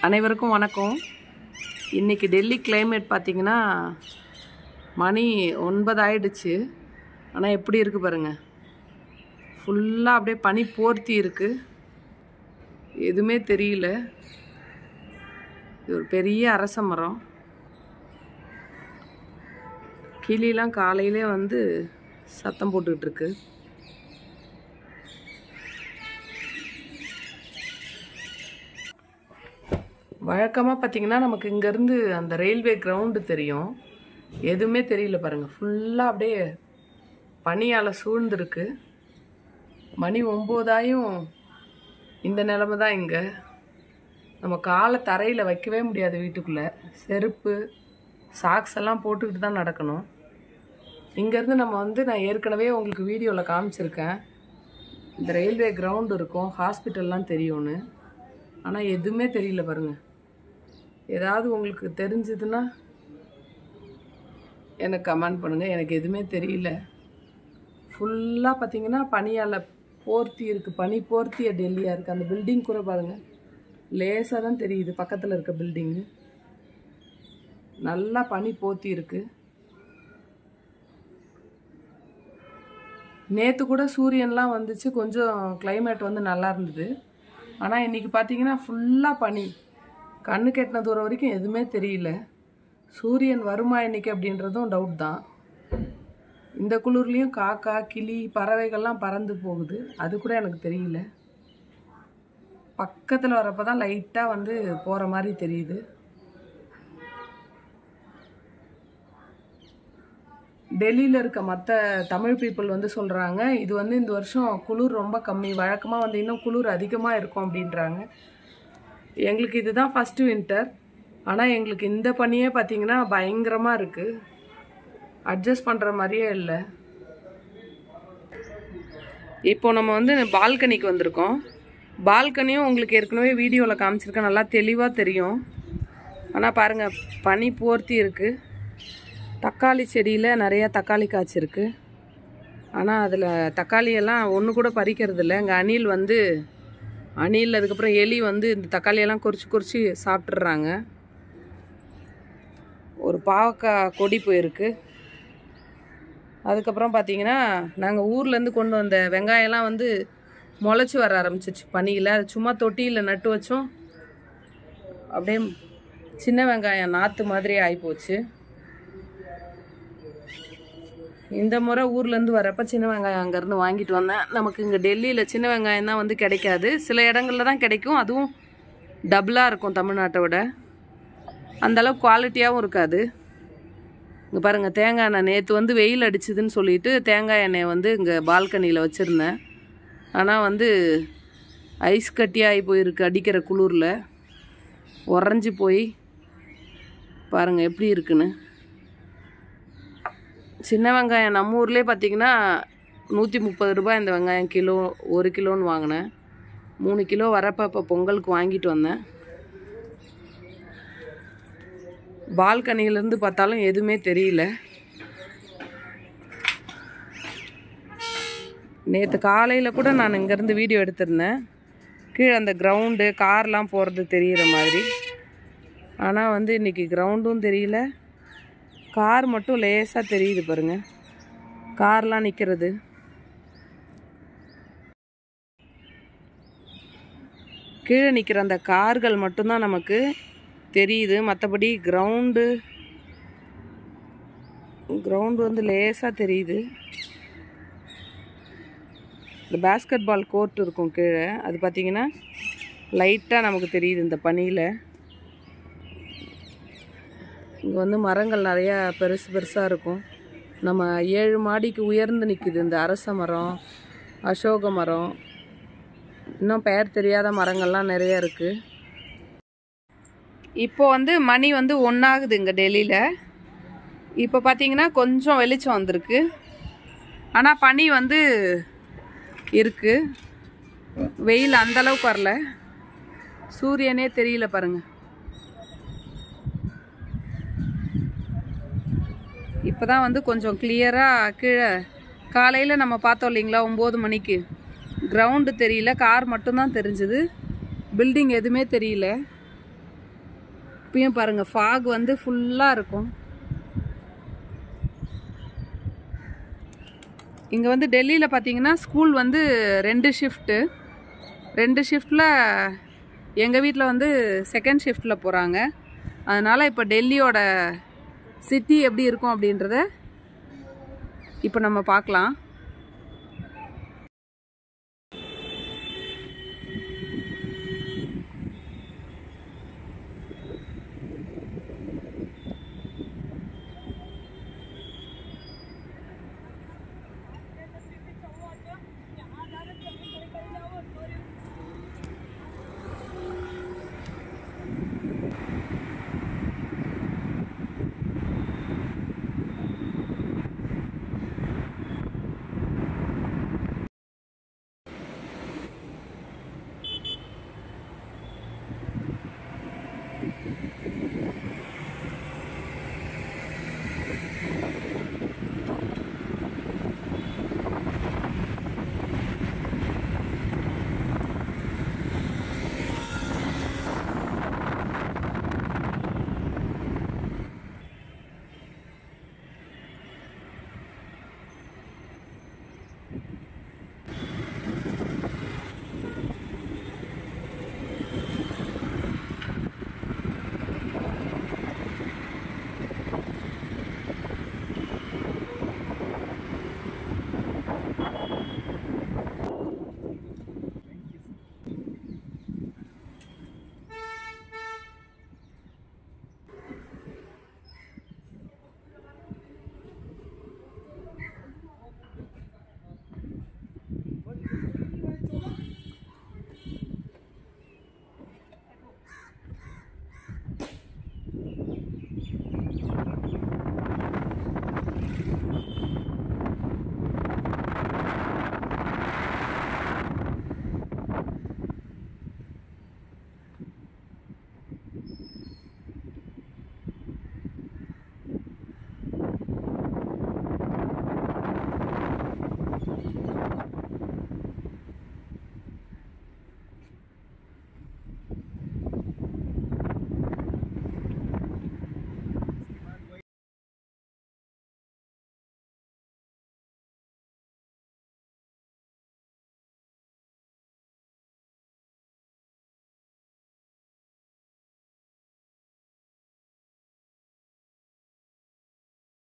அனைவருக்கும் வணக்கம். இன்றைக்கி டெல்லி கிளைமேட் பார்த்திங்கன்னா மணி 9 ஆயிடுச்சு. ஆனால் எப்படி இருக்குது பாருங்கள், ஃபுல்லாக அப்படியே பனி போர்த்தி இருக்குது, எதுவுமே தெரியல. இது ஒரு பெரிய அரச மரம். கிளிலாம் காலையிலே வந்து சத்தம் போட்டுக்கிட்டு இருக்கு. வழக்கமாக பார்த்திங்கன்னா நமக்கு இங்கேருந்து அந்த ரயில்வே கிரவுண்டு தெரியும், எதுவுமே தெரியல பாருங்கள். ஃபுல்லாக அப்படியே பனியால் சூழ்ந்துருக்கு. மணி 9 இந்த நிலமை தான் இங்கே. நம்ம காலை தரையில் வைக்கவே முடியாது, வீட்டுக்குள்ளே செருப்பு சாக்ஸ் எல்லாம் போட்டுக்கிட்டு தான் நடக்கணும். இங்கேருந்து நம்ம வந்து நான் ஏற்கனவே உங்களுக்கு வீடியோவில் காமிச்சிருக்கேன், இந்த ரயில்வே கிரவுண்டு இருக்கும், ஹாஸ்பிட்டல்லாம் தெரியும்னு. ஆனால் எதுவுமே தெரியல பாருங்கள். ஏதாவது உங்களுக்கு தெரிஞ்சதுன்னா எனக்கு கமெண்ட் பண்ணுங்கள். எனக்கு எதுவுமே தெரியல. ஃபுல்லாக பார்த்தீங்கன்னா பனியால் போர்த்தி இருக்குது, பனி போர்த்திய டெல்லியாக இருக்குது. அந்த பில்டிங் கூட பாருங்கள், லேசாக தான் தெரியுது, பக்கத்தில் இருக்க பில்டிங்கு நல்லா பனி போர்த்தி இருக்குது. நேற்று கூட சூரியன்லாம் வந்துச்சு, கொஞ்சம் கிளைமேட் வந்து நல்லா இருந்தது. ஆனால் இன்றைக்கி பார்த்தீங்கன்னா ஃபுல்லாக பனி, கண்ணு கெட்டின தூரம் வரைக்கும் எதுவுமே தெரியல. சூரியன் வருமா இன்றைக்கி அப்படின்றதும் டவுட் தான். இந்த குளிர்லேயும் காக்கா கிளி பறவைகள்லாம் பறந்து போகுது, அது கூட எனக்கு தெரியல. பக்கத்தில் வரப்போ தான் லைட்டாக வந்து போகிற மாதிரி தெரியுது. டெல்லியில் இருக்க மற்ற தமிழ் பீப்புள் வந்து சொல்கிறாங்க, இது வந்து இந்த வருஷம் குளிர் ரொம்ப கம்மி, வழக்கமாக வந்து இன்னும் குளிர் அதிகமாக இருக்கும் அப்படின்றாங்க. எங்களுக்கு இதுதான் ஃபஸ்ட்டு வின்டர். ஆனால் எங்களுக்கு இந்த பனியே பார்த்திங்கன்னா பயங்கரமாக இருக்குது, அட்ஜஸ்ட் பண்ணுற மாதிரியே இல்லை. இப்போ நம்ம வந்து பால்கனிக்கு வந்திருக்கோம். பால்கனியும் உங்களுக்கு ஏற்கனவே வீடியோவில் காமிச்சிருக்கேன், நல்லா தெளிவாக தெரியும். ஆனால் பாருங்கள், பனி போர்த்தி இருக்குது. தக்காளி செடியில் நிறையா தக்காளி காய்ச்சிருக்கு. ஆனால் அதில் தக்காளியெல்லாம் ஒன்று கூட பறிக்கிறது இல்லை. இங்கே அணில் வந்து அதுக்கப்புறம் எலி வந்து இந்த தக்காளியெல்லாம் குறித்து சாப்பிட்றாங்க. ஒரு பாவக்காய் கொடி போயிருக்கு. அதுக்கப்புறம் பார்த்திங்கன்னா நாங்கள் ஊர்லேருந்து கொண்டு வந்த வெங்காயம்லாம் வந்து முளைச்சி வர ஆரம்பிச்சிச்சு பனியில். அது சும்மா தொட்டியில் நட்டு வச்சோம், அப்படியே சின்ன வெங்காயம் நாற்று மாதிரி ஆகிப்போச்சு. இந்த முறை ஊர்லேருந்து வரப்போ சின்ன வெங்காயம் அங்கேருந்து வாங்கிட்டு வந்தேன். நமக்கு இங்கே டெல்லியில் சின்ன வெங்காயம் தான் வந்து கிடைக்காது, சில இடங்களில் தான் கிடைக்கும், அதுவும் டபுளாக இருக்கும் தமிழ்நாட்டை விட. அந்தளவுக்கு குவாலிட்டியாகவும் இருக்காது. இங்கே பாருங்கள், தேங்காய் எண்ணெய் நேற்று வந்து வெயில் அடிச்சுதுன்னு சொல்லிட்டு தேங்காய் எண்ணெயை வந்து இங்கே பால்கனியில் வச்சுருந்தேன். ஆனால் வந்து ஐஸ் கட்டியாகி போயிருக்கு, அடிக்கிற குளிரில் உறைஞ்சி போய் பாருங்கள் எப்படி இருக்குன்னு. சின்ன வெங்காயம் நம்ம ஊர்லேயே பார்த்திங்கன்னா 130 ரூபாய் இந்த வெங்காயம் கிலோ. 1 கிலோன்னு வாங்கினேன். 3 கிலோ வரப்போ இப்போ பொங்கலுக்கு வாங்கிட்டு வந்தேன். பால்கனியிலேருந்து பார்த்தாலும் எதுவுமே தெரியல. நேற்று காலையில் கூட நான் இங்கேருந்து வீடியோ எடுத்திருந்தேன், கீழே அந்த கிரவுண்டு கார்லாம் போகிறது தெரிகிற மாதிரி. ஆனால் வந்து இன்றைக்கி கிரவுண்டும் தெரியல, கார் மட்டும் லேசாக தெரியுது பாருங்கள், கார்லாம் நிற்கிறது. கீழே நிற்கிற அந்த கார்கள் மட்டும்தான் நமக்கு தெரியுது, மற்றபடி கிரவுண்டு வந்து லேசாக தெரியுது. இந்த பேஸ்கெட் பால் கோர்ட் இருக்கும் கீழே, அது பார்த்திங்கன்னா லைட்டாக நமக்கு தெரியுது இந்த பனியில். இங்கே வந்து மரங்கள் நிறையா பெருசாக இருக்கும். நம்ம 7 மாடிக்கு உயர்ந்து நிற்குது இந்த அரச மரம், அசோக மரம், இன்னும் பெயர் தெரியாத மரங்கள்லாம் நிறையா இருக்குது. இப்போ வந்து மணி வந்து 1 ஆகுது இங்கே டெல்லியில். இப்போ பார்த்திங்கன்னா கொஞ்சம் வெளிச்சம் வந்திருக்கு, ஆனால் பனி வந்து இருக்குது, வெயில் அந்தளவுக்கு வரல, சூரியனே தெரியல பாருங்கள். இப்போ தான் வந்து கொஞ்சம் கிளியராக கீழே காலையில் நம்ம பார்த்தோம் இல்லைங்களா 9 மணிக்கு, கிரவுண்டு தெரியல, கார் மட்டும்தான் தெரிஞ்சுது, பில்டிங் எதுவுமே தெரியல. இப்பயும் பாருங்கள் ஃபாக் வந்து ஃபுல்லாக இருக்கும். இங்கே வந்து டெல்லியில் பார்த்தீங்கன்னா ஸ்கூல் வந்து 2 ஷிஃப்ட்டு. 2 ஷிஃப்டில் எங்கள் வீட்டில் வந்து செகண்ட் ஷிஃப்டில் போகிறாங்க. அதனால் இப்போ டெல்லியோட சிட்டி எப்படி இருக்கும் அப்படின்றத இப்போ நம்ம பார்க்கலாம்.